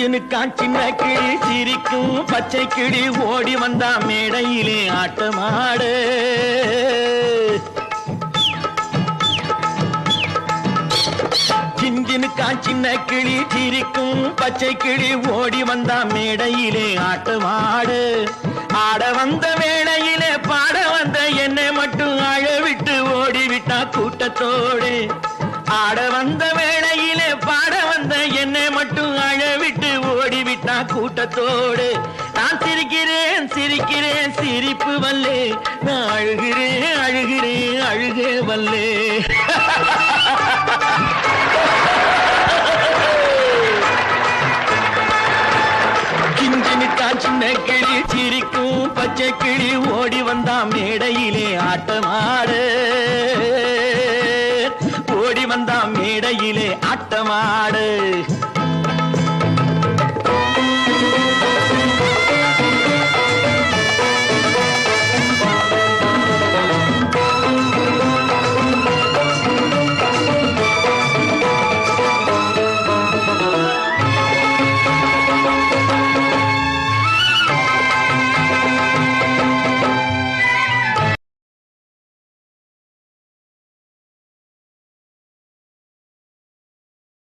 சிஞ்சுனுக்கான் சின்ன கிளி சிரிக்கும் பச்சை கிளி ஓடி வந்தா மேடையிலே ஆட்டமாடு. சிஞ்சுனுக்கான் சின்ன கிளி சிரிக்கும் பச்சை கிளி ஓடி வந்தா மேடையிலே ஆட்டமாடு. ஆட வந்த வேளையிலே பாட வந்த என்னை மட்டும் அழவிட்டு ஓடிவிட்டா கூட்டத்தோடு. ஆட வந்த வேளையிலே பாட வந்த என்னை மட்டும் அழவிட்டு ஓடிவிட்டா கூட்டத்தோடு. நான் சிரிக்கிறேன் சிரிக்கிறேன் சிரிப்பு வல்லே, நான் அழுகிறேன் அழுகிறேன் அழுகே வல்லே. சிஞ்சுனுக்கான் சின்ன கிளி சிரிக்கும் பச்சை கிளி ஓடி வந்தா மேடையிலே ஆட்டமாடு. ஓடி வந்தா மேடையிலே ஆட்டமாடு.